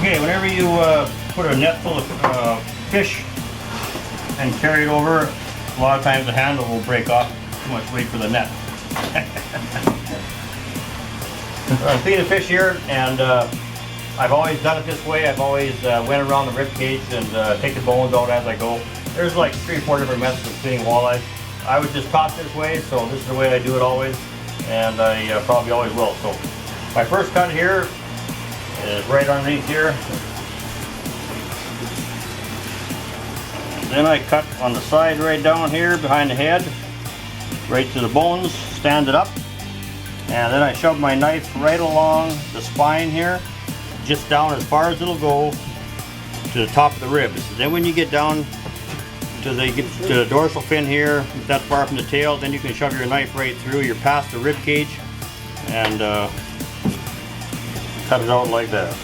Okay, whenever you put a net full of fish and carry it over, a lot of times the handle will break off. Too much weight for the net. I'm feeding the fish here, and I've always done it this way. I've always went around the rib cage and take the bones out as I go. There's like 3 or 4 different methods of feeding walleye. I would just toss this way, so this is the way I do it always, and I probably always will. So my first cut here is right underneath here. Then I cut on the side right down here behind the head, right to the bones, stand it up, and then I shove my knife right along the spine here, just down as far as it'll go to the top of the ribs. Then when you get down to the dorsal fin here, that far from the tail, then you can shove your knife right through. You're past the rib cage and cut it out like that.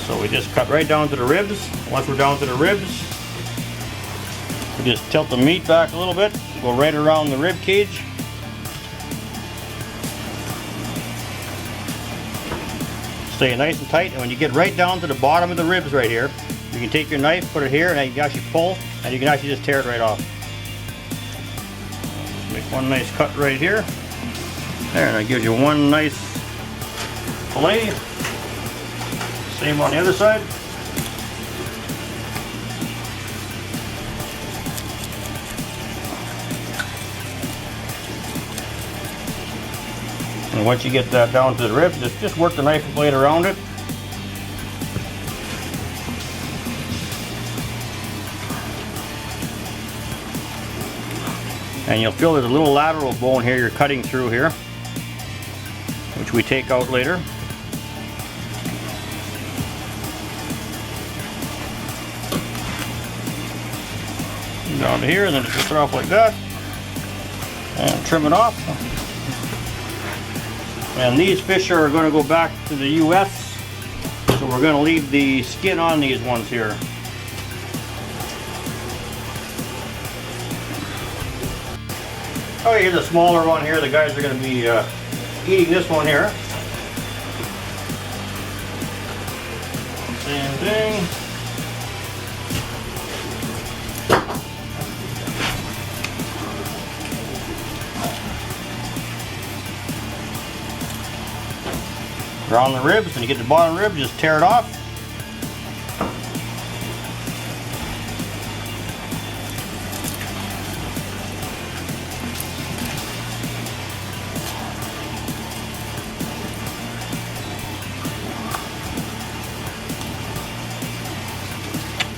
So we just cut right down to the ribs. Once we're down to the ribs, we just tilt the meat back a little bit, go right around the rib cage. Stay nice and tight, and when you get right down to the bottom of the ribs right here, you can take your knife, put it here, and you can actually pull, and you can actually just tear it right off. Just make one nice cut right here. There, and that gives you one nice fillet. Same on the other side. And once you get that down to the ribs, just work the knife blade around it. And you'll feel there's a little lateral bone here you're cutting through here, which we take out later. Down to here, and then just throw off like that and trim it off. And these fish are going to go back to the US, so we're going to leave the skin on these ones here. Oh, here's a smaller one here. The guys are going to be eating this one here. Same thing. Around the ribs, when you get the bottom rib, just tear it off.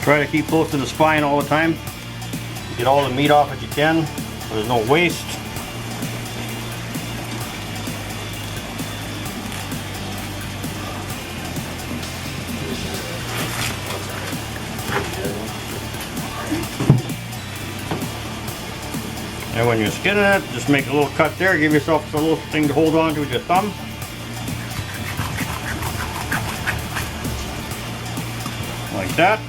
Try to keep close to the spine all the time. Get all the meat off that you can, so there's no waste. And when you're skinning it, just make a little cut there. Give yourself a little thing to hold on to with your thumb. Like that.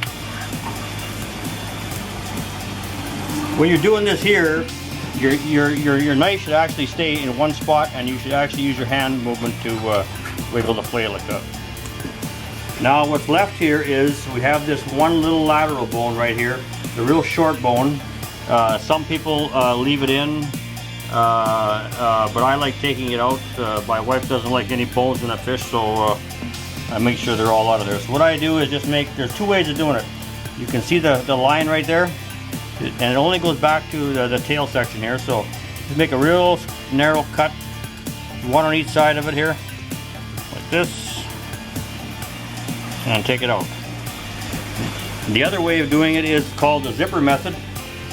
When you're doing this here, your knife should actually stay in one spot, and you should actually use your hand movement to wiggle the fillet like that. Now what's left here is we have this one little lateral bone right here, the real short bone. Some people leave it in, but I like taking it out. My wife doesn't like any bones in a fish, so I make sure they're all out of there. So what I do is just there's 2 ways of doing it. You can see the line right there, and it only goes back to the tail section here. So just make a real narrow cut, one on each side of it here, like this, and take it out. The other way of doing it is called the zipper method.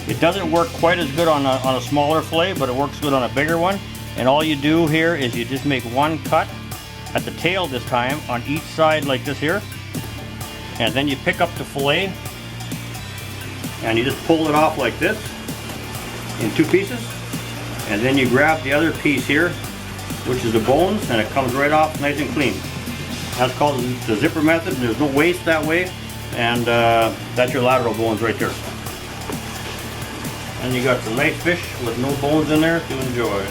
It doesn't work quite as good on a smaller fillet, but it works good on a bigger one. And all you do here is you just make one cut at the tail this time on each side like this here. And then you pick up the fillet and you just pull it off like this in 2 pieces. And then you grab the other piece here, which is the bones, and it comes right off nice and clean. That's called the zipper method, and there's no waste that way. And that's your lateral bones right there. And you got some nice fish with no bones in there to enjoy.